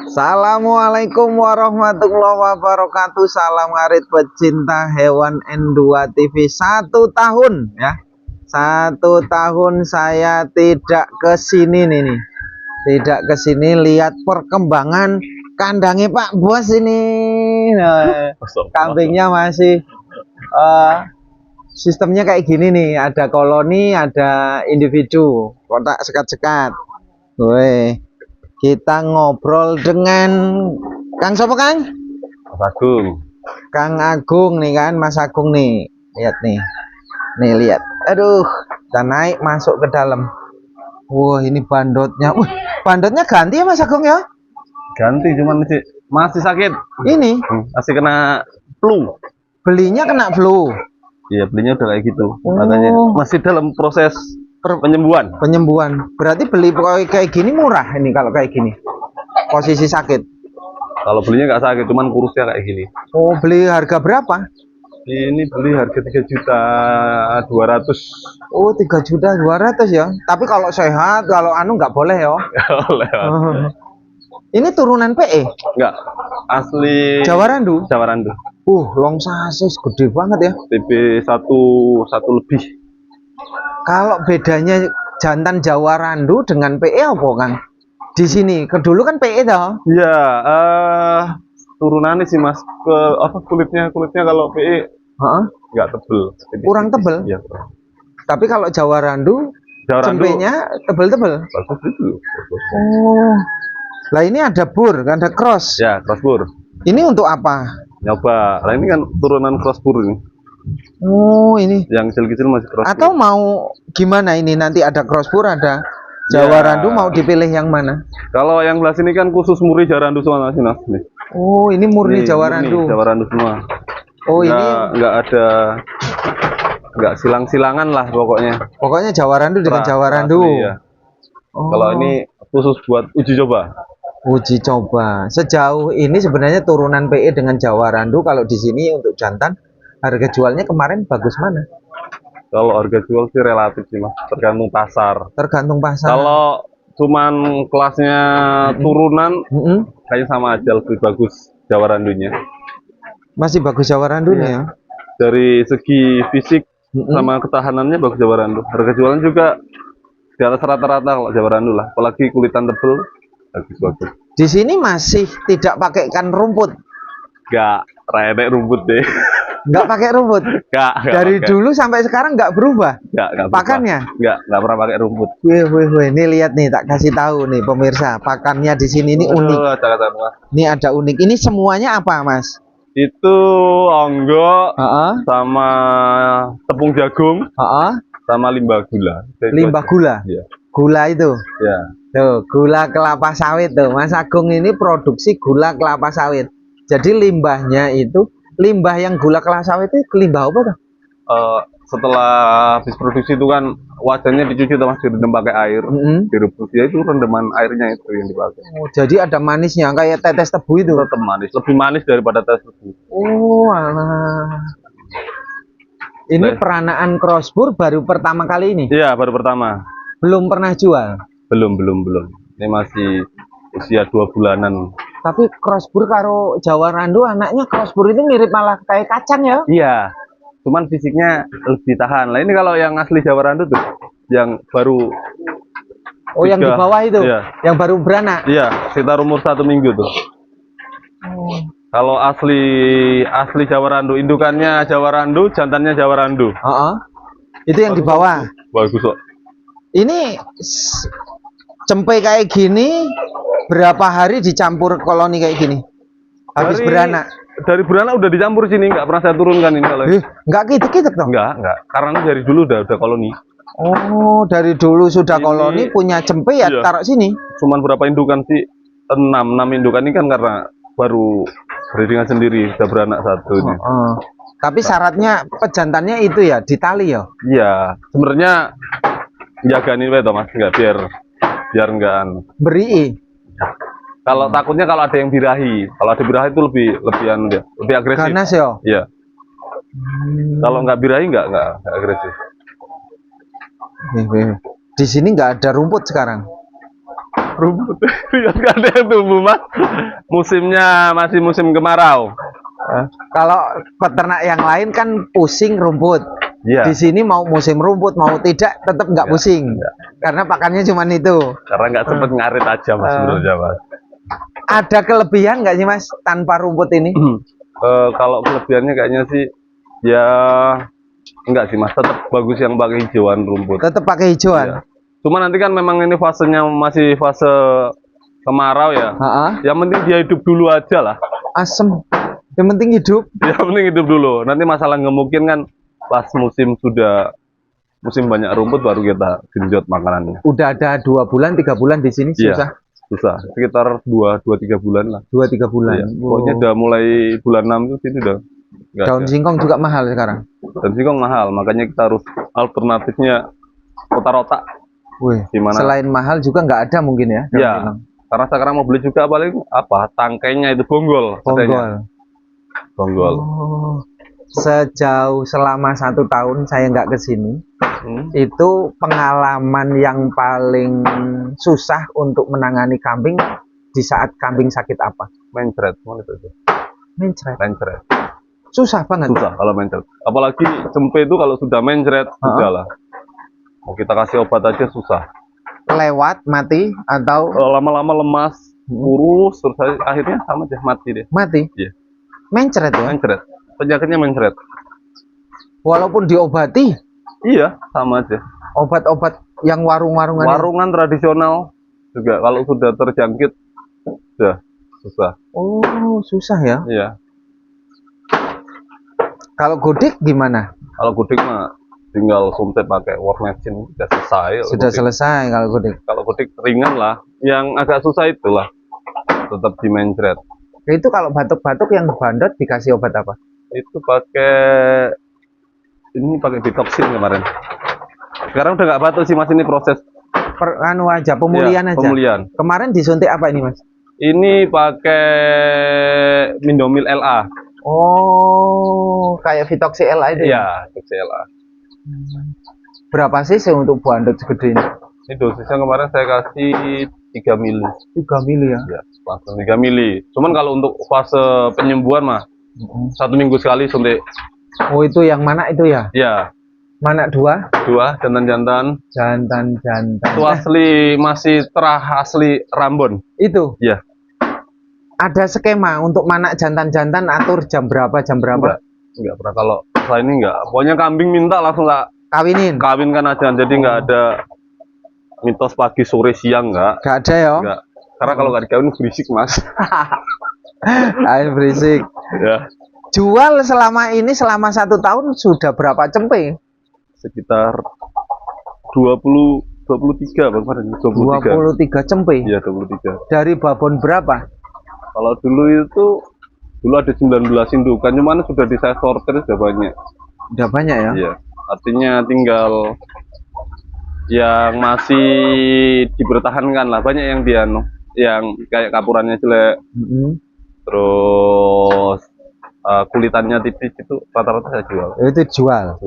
Assalamualaikum warahmatullahi wabarakatuh. Salam ngarit pecinta hewan N2 TV. 1 tahun ya. 1 tahun saya tidak ke sini nih. Tidak ke sini lihat perkembangan kandangnya Pak Bos ini. Nah, kambingnya masih sistemnya kayak gini nih, ada koloni, ada individu, kotak sekat-sekat. Woi, kita ngobrol dengan Kang siapa Kang? Mas Agung. Kang Agung nih kan, Mas Agung nih. Lihat nih. Nih lihat. Aduh, kita naik masuk ke dalam. Wah, ini bandotnya. Bandotnya ganti ya Mas Agung ya? Ganti, cuman masih sakit. Ini Masih kena flu. belinya kena flu. Iya, belinya udah kayak gitu. Makanya masih dalam proses penyembuhan. Penyembuhan. Berarti beli kayak gini murah ini kalau kayak gini. Posisi sakit. Kalau belinya nggak sakit, cuman kurusnya kayak gini. Oh, beli harga berapa? Ini beli harga 3.200.000. Oh, 3.200.000 ya. Tapi kalau sehat, kalau anu nggak boleh ya. Oleh. Ini turunan PE? Enggak. Asli Jawa Randu. Jawa Randu. Long sasis gede banget ya. TB 1 lebih. Kalau bedanya jantan Jawa Randu dengan PE apa Kang? Di sini, dulu kan PE toh? Iya, turunannya sih Mas, ke apa kulitnya kalau PE nggak tebel. Kurang tebel. Iya. Tapi kalau Jawa Randu, cempenya tebel-tebel. Bagus itu. Oh. Lah ini ada bur, ada cross. Ya, cross bur. Ini untuk apa? Nyoba. Nah, ini kan turunan cross bur ini. Oh, ini. Yang kecil-kecil masih cross Atau bur. mau gimana ini, nanti ada cross bur, ada Jawa Randu, mau dipilih yang mana? Kalau yang belah sini kan khusus murni Jawa Randu semua sini. Oh, ini murni Jawa Randu. Jawa Randu semua. Oh, ini nggak ada, nggak silang-silangan lah pokoknya. Pokoknya Jawa Randu dengan Jawa Randu. Ya. Oh. Kalau ini khusus buat uji coba. Uji coba. Sejauh ini sebenarnya turunan PE dengan Jawa Randu, kalau di sini untuk jantan harga jualnya kemarin bagus mana? Kalau harga jual sih relatif sih Mas, tergantung pasar. Tergantung pasar. Kalau cuman kelasnya turunan, kayaknya sama aja, lebih bagus Jawa Randunya. Masih bagus Jawa Randunya ya. Dari segi fisik sama ketahanannya bagus Jawa Randu. Harga jualan juga di atas rata-rata kalau Jawa Randu lah. Apalagi kulitan tebel, bagus. Di sini masih tidak pakai ikan rumput. Nggak renek rumput deh. Nggak pakai rumput. Nggak Dari pakai. dulu sampai sekarang nggak berubah. Nggak Pakannya? Nggak pernah pakai rumput. Wih, ini lihat nih, tak kasih tahu nih pemirsa, pakannya di sini ini unik. Ini ada unik. Ini semuanya apa Mas? Itu onggo, sama tepung jagung, sama limbah gula. Limbah gula? Iya. Gula itu? Ya. Tuh, gula kelapa sawit tuh. Mas Agung ini produksi gula kelapa sawit. Jadi limbahnya itu, limbah yang gula kelapa sawit itu limbah apa tuh? Setelah habis produksi itu kan wajannya dicuci atau masih direndam pakai air, direbus, ya itu rendaman airnya itu yang dipakai. Oh, jadi ada manisnya kayak tetes tebu itu? Tetap manis, lebih manis daripada tetes tebu. Oh, alah. Ini peranaan crossbur baru pertama kali ini? Iya, baru pertama. Belum pernah jual? Belum. Ini masih usia 2 bulanan. Tapi crossbur karo Jawa Randu, anaknya crossbur itu mirip malah kayak kacang ya? Iya, cuman fisiknya lebih tahan. Lah ini kalau yang asli Jawa Randu tuh, yang baru. Oh, yang di bawah itu? Iya. Yang baru beranak? Iya, sekitar umur 1 minggu tuh. Kalau asli Jawa Randu, indukannya Jawa Randu, jantannya Jawa Randu. Itu yang di bawah. Bagus kok. Ini cempe kayak gini berapa hari dicampur koloni kayak gini? Habis beranak? Dari beranak udah dicampur sini, nggak pernah saya turunkan ini kalau. Nggak gitu toh? Nggak. Karena dari dulu udah koloni. Oh, dari dulu sudah koloni, punya cempe ya, iya. Taruh sini. Cuman berapa indukan sih? 6 indukan ini kan karena baru breedingan sendiri, udah beranak 1 ini. Tapi syaratnya pejantannya itu ya, ditali ya? Iya, sebenarnya jagain itu Mas, nggak biar nggak beri. Kalau takutnya kalau ada yang birahi, kalau ada birahi itu lebih agresif. Ganas ya? Iya. Kalau nggak birahi nggak agresif. Di sini nggak ada rumput sekarang. Rumput yang nggak ada yang tumbuh mas. Musimnya masih musim kemarau. Kalau peternak yang lain kan pusing rumput. Iya. Di sini mau musim rumput mau tidak tetap nggak pusing. Karena pakannya cuma itu. Karena nggak sempet ngarit aja mas menurutnya mas. Ada kelebihan nggak sih mas tanpa rumput ini? Kalau kelebihannya kayaknya sih ya enggak sih mas, tetap bagus yang pakai hijauan rumput. Tetap pakai hijauan. Iya. Cuma nanti kan memang ini fasenya masih fase kemarau ya. Yang penting dia hidup dulu aja lah. Asem. Yang penting hidup. Yang penting hidup dulu. Nanti masalah ngemukin kan pas musim banyak rumput baru kita genjot makanannya. Udah ada 2 bulan 3 bulan di sini susah. Iya, susah. Sekitar 2-3 bulan lah. 2-3 bulan. Iya. Pokoknya udah mulai bulan 6 itu sini udah. Daun singkong juga mahal sekarang. Daun singkong mahal, makanya kita harus alternatifnya otak-otak. Wih, Gimana? Selain mahal juga nggak ada mungkin ya? daun Iya. singkong. Karena sekarang mau beli juga paling apa? Tangkainya itu bonggol. Bonggol. Bonggol. Oh. Sejauh selama 1 tahun saya nggak ke sini, itu pengalaman yang paling susah untuk menangani kambing di saat kambing sakit apa? Mencret, mana itu? Mencret. Mencret. Susah banget. Susah kalau mencret. Apalagi cempe itu kalau sudah mencret, sudah lah. Mau kita kasih obat aja susah. Lewat mati atau Lama-lama lemas, kurus, terus akhirnya sama aja mati deh. mati? Iya. Mencret ya? Mencret. Penyakitnya mencret. Walaupun diobati, Iya, sama aja. obat-obat yang warung-warungan. Warungan tradisional juga kalau sudah terjangkit, sudah susah. Oh, susah ya. Iya. Kalau godik gimana? Kalau gudik mah tinggal suntik pakai warmecin sudah selesai. Sudah selesai kalau godik. Kalau gudik ringan lah. Yang agak susah itulah tetap di mencret. Itu kalau batuk-batuk yang bandot dikasih obat apa? Itu pakai bitoksin kemarin. Sekarang udah nggak batuk sih mas, ini proses Anu aja, pemulihan ya, aja. pemulihan. Kemarin disuntik apa ini mas? Ini pakai Mindomil LA. Oh, kayak Vitoxy LA itu. Iya, LA. Berapa sih untuk bandot segede ini? Ini dosisnya kemarin saya kasih 3 mili. 3 mili ya? Ya, langsung 3 mili. Cuman kalau untuk fase penyembuhan mah 1 minggu sekali suntik. Oh, itu yang mana itu ya? Ya. Mana 2? 2 jantan-jantan. Jantan-jantan. Itu asli masih terah asli Rambon. Itu? Iya. Ada skema untuk mana jantan-jantan atur jam berapa? Enggak pernah. Kalau saya ini enggak. Pokoknya kambing minta langsung tak Kawinin? kawinkan aja. Jadi enggak ada mitos pagi sore siang enggak. Gak ada ya? Enggak. Karena kalau enggak dikawin berisik mas. Air berisik. Ya. Jual selama 1 tahun sudah berapa cempe? Sekitar 23 kemarin. 23 cempe? Iya 23. Dari babon berapa? Kalau dulu ada 19 indukan, cuman sudah di saya sortir sudah banyak. Udah banyak ya? Iya. Artinya tinggal yang masih dipertahankan lah. Banyak yang yang kayak kapurannya jelek. Terus kulitannya tipis itu rata-rata saya jual. Itu jual.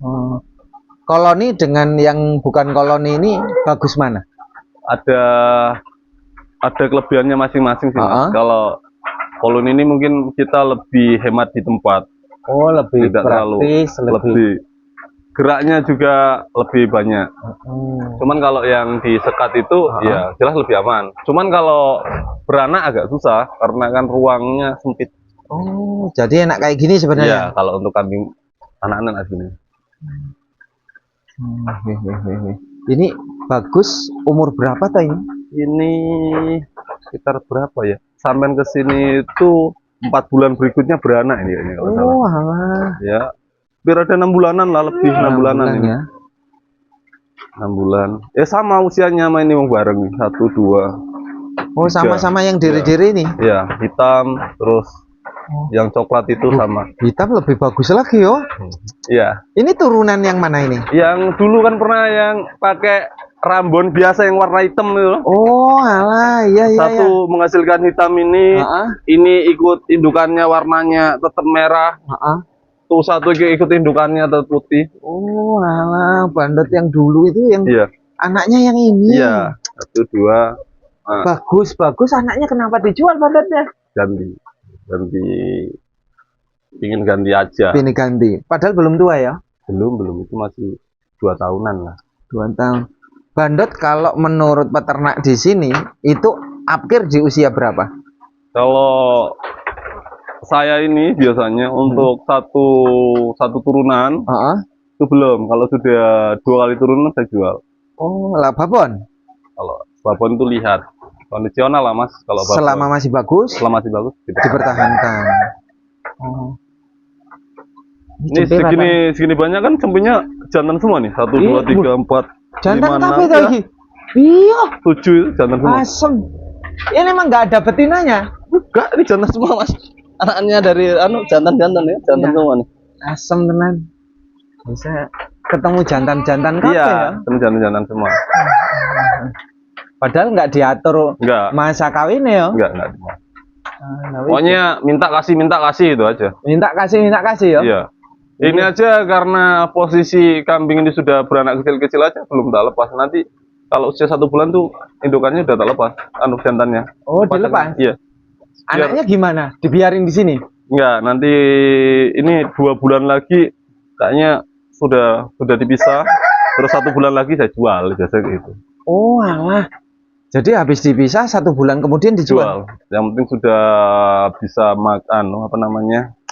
Oh. Koloni dengan yang bukan koloni ini bagus mana? Ada kelebihannya masing-masing sih mas. Kalau koloni ini mungkin kita lebih hemat di tempat. Oh, lebih tidak praktis, lebih geraknya juga lebih banyak. Cuman kalau yang disekat itu ya jelas lebih aman. Cuman kalau beranak agak susah karena kan ruangnya sempit. Oh, jadi enak kayak gini sebenarnya. Iya, kalau untuk kambing anak-anak gini. Ini bagus. Umur berapa tuh ini? Ini sekitar berapa ya? Sampai ke sini itu 4 bulan berikutnya beranak ini kalau salah. Oh, alah. Ya, biar ada 6 bulanan lah, lebih 6 bulanan ini. Ya. 6 bulan. Sama usianya sama ini mau bareng nih, 1, 2. Oh, sama-sama yang diri-diri nih. Ya, hitam terus yang coklat itu sama. Hitam lebih bagus lagi yo. Iya. Ini turunan yang mana ini? Yang dulu kan pernah yang pakai Rambon biasa yang warna hitam itu. Oh, alah, iya. Satu menghasilkan hitam ini, ini ikut indukannya warnanya tetap merah. Tuh satu ikut indukannya tetap putih. Oh, alah, bandot yang dulu itu yang anaknya yang ini. Iya. 1, 2, Bagus. Anaknya kenapa dijual bandotnya? ganti ingin ganti aja. Ini ganti. Padahal belum tua ya? Belum itu masih 2 tahunan lah. 2 tahun. Bandot kalau menurut peternak di sini itu akhir di usia berapa? Kalau saya ini biasanya untuk satu turunan itu belum. Kalau sudah 2 kali turunan saya jual. Oh, lah babon. Kalau babon itu lihat kondisional lah mas. Kalau babon, Selama masih bagus, dipertahankan. Oh. Ini segini banyak kan cempunya jantan semua nih. 1, 2, 3, 4, jantan 5, tapi 6, lagi. Iya. 7 jantan semua. Asem. Ini emang nggak ada betinanya. Enggak, ini jantan semua mas. Anaknya dari jantan ya, jantan semua nih. Asem tenan. Bisa ketemu jantan-jantan kafe ya? Ketemu jantan semua. Padahal nggak diatur masa kawinnya ya? Enggak. Pokoknya minta kasih itu aja. Minta kasih ya? Iya. Ini aja karena posisi kambing ini sudah beranak kecil-kecil aja belum tak lepas. Nanti kalau usia 1 bulan tuh indukannya udah tak lepas, jantannya. Oh, dilepas? Iya. Anaknya gimana? Dibiarin di sini? Enggak, nanti ini 2 bulan lagi kayaknya sudah dipisah. Terus 1 bulan lagi saya jual, biasa gitu. Oh, alah. Jadi habis dipisah 1 bulan kemudian dijual. Yang penting sudah bisa makan,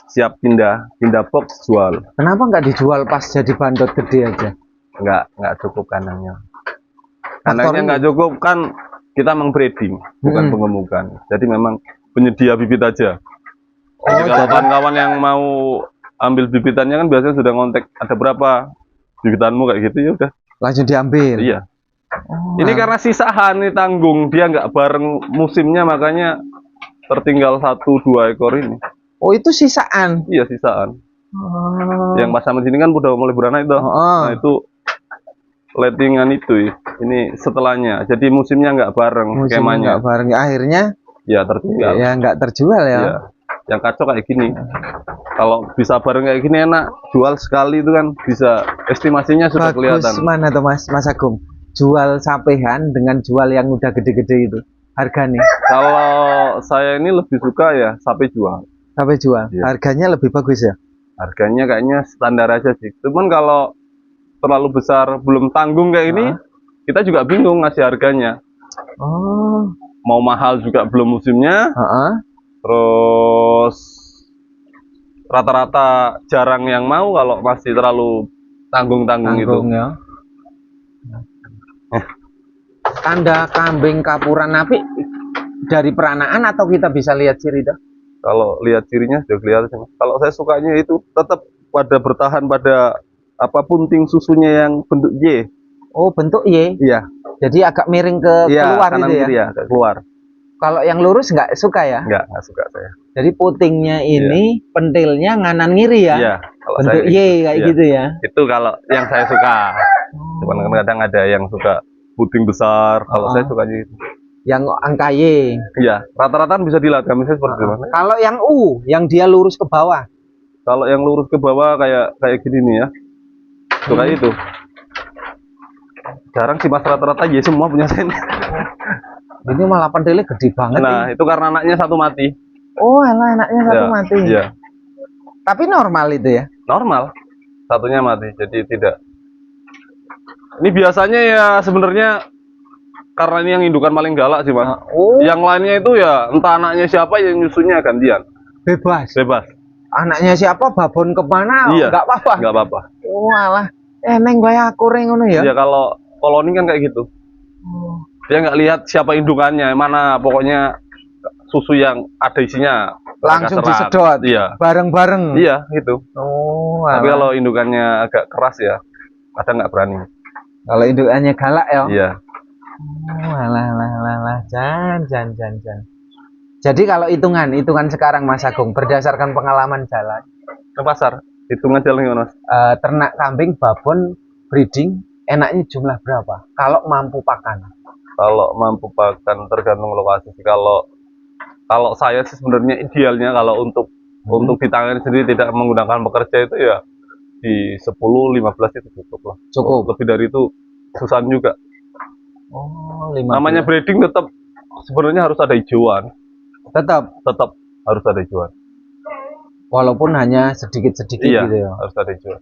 siap pindah box jual. Kenapa nggak dijual pas jadi bandot gede aja? Nggak cukup kandangnya. Kandangnya nggak cukup kan kita memang breeding, bukan pengemukan. Jadi memang penyedia bibit aja. Jadi kalau kawan-kawan yang mau ambil bibitannya kan biasanya sudah ngontek ada berapa bibitanmu kayak gitu ya udah. Langsung diambil. Iya. Ini karena sisaan nih tanggung dia nggak bareng musimnya makanya tertinggal 1-2 ekor ini. Oh itu sisaan? Iya sisaan. Yang pas sama sini kan udah mulai beranak itu. Nah itu lettingan itu. Ini setelahnya. Jadi musimnya nggak bareng skemanya. Nggak bareng. Akhirnya? Ya tertinggal. Ya nggak terjual ya. Iya. Yang kacau kayak gini. Kalau bisa bareng kayak gini enak. Jual sekali itu kan bisa estimasinya sudah kelihatan. Mana tuh Mas Agung? Jual sapehan dengan jual yang udah gede-gede itu harganya? Kalau saya ini lebih suka ya sapi jual. Sapi jual. Iya. Harganya lebih bagus ya? Harganya kayaknya standar aja sih. Cuman kalau terlalu besar belum tanggung kayak ini, kita juga bingung ngasih harganya. Mau mahal juga belum musimnya. Terus rata-rata jarang yang mau kalau masih terlalu tanggung itu. Ya. Tanda kambing kapuran napi dari peranaan atau kita bisa lihat ciri dah? Kalau lihat cirinya sudah kelihatan. Kalau saya sukanya itu tetap pada bertahan pada punting susunya yang bentuk Y. Oh, bentuk Y? Iya. Jadi agak miring ke keluar gitu ya? Iya, keluar. Kalau yang lurus nggak suka ya? Nggak suka saya. Jadi putingnya ini pentilnya nganan ngiri ya? Iya. Bentuk Y kayak gitu ya? Itu kalau yang saya suka. Cuman kadang ada yang suka puting besar, kalau saya suka gitu. Yang angka Y. Iya, rata-rata bisa dilihat kami saya seperti mana. Kalau yang U, yang dia lurus ke bawah. Kalau yang lurus ke bawah kayak gini nih ya. Suka itu. Jarang sih mas rata-rata Y semua punya saya. Ini malah pentilnya gede banget. Nah, itu karena anaknya satu mati. Oh, anaknya satu mati. Iya. Tapi normal itu ya? Normal. Satunya mati, jadi tidak. Ini biasanya ya sebenarnya karena ini yang indukan paling galak sih mas. Yang lainnya itu ya entah anaknya siapa yang nyusunya gantian. Bebas. Anaknya siapa babon kemana? Iya. Nggak apa-apa. Nggak apa-apa. Walah, neng gue aku ngono ya. Iya kalau koloni kan kayak gitu. Dia nggak lihat siapa indukannya mana, pokoknya susu yang ada isinya langsung disedot. Iya. Bareng-bareng. Iya gitu. Oh. Tapi kalau indukannya agak keras ya, kadang nggak berani. Kalau indukannya galak ya? Iya. Jan. Jadi kalau hitungan sekarang Mas Agung berdasarkan pengalaman jalan ke pasar, hitungan jalan gimana Mas? Ternak kambing babon breeding enaknya jumlah berapa? Kalau mampu pakan? Kalau mampu pakan tergantung lokasi. Kalau saya sih sebenarnya idealnya kalau untuk ditangani sendiri tidak menggunakan pekerja itu ya di 10-15 itu cukup lah. Cukup. Lebih dari itu susah juga. Oh. Oh, 15. Namanya breeding tetap sebenarnya harus ada hijauan. Tetap Harus ada hijauan. walaupun hanya sedikit-sedikit Iya, gitu ya. harus ada hijauan.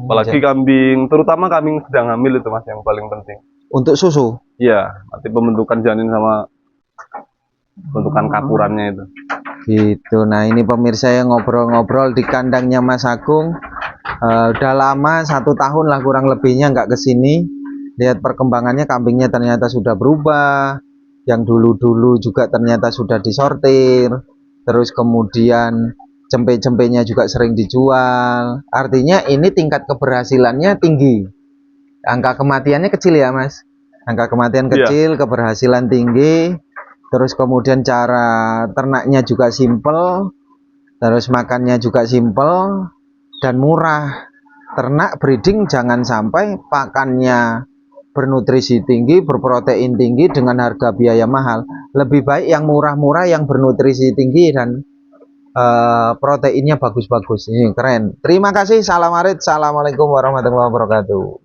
Apalagi kambing, terutama kambing sedang hamil itu Mas yang paling penting. Untuk susu. Iya, nanti pembentukan janin sama pembentukan kakurannya itu. Gitu. Nah, ini pemirsa yang ngobrol-ngobrol di kandangnya Mas Agung. Udah lama 1 tahun lah kurang lebihnya nggak kesini. Lihat perkembangannya, kambingnya ternyata sudah berubah. Yang dulu-dulu juga ternyata sudah disortir. Terus kemudian cempe-cempenya juga sering dijual. Artinya ini tingkat keberhasilannya tinggi. Angka kematiannya kecil ya Mas. Angka kematian kecil, keberhasilan tinggi. Terus kemudian cara ternaknya juga simple. Terus makannya juga simple dan murah. Ternak breeding jangan sampai pakannya bernutrisi tinggi, berprotein tinggi dengan harga biaya mahal. Lebih baik yang murah-murah, yang bernutrisi tinggi dan proteinnya bagus-bagus. Ini keren. Terima kasih. Salam Arit. Assalamualaikum warahmatullahi wabarakatuh.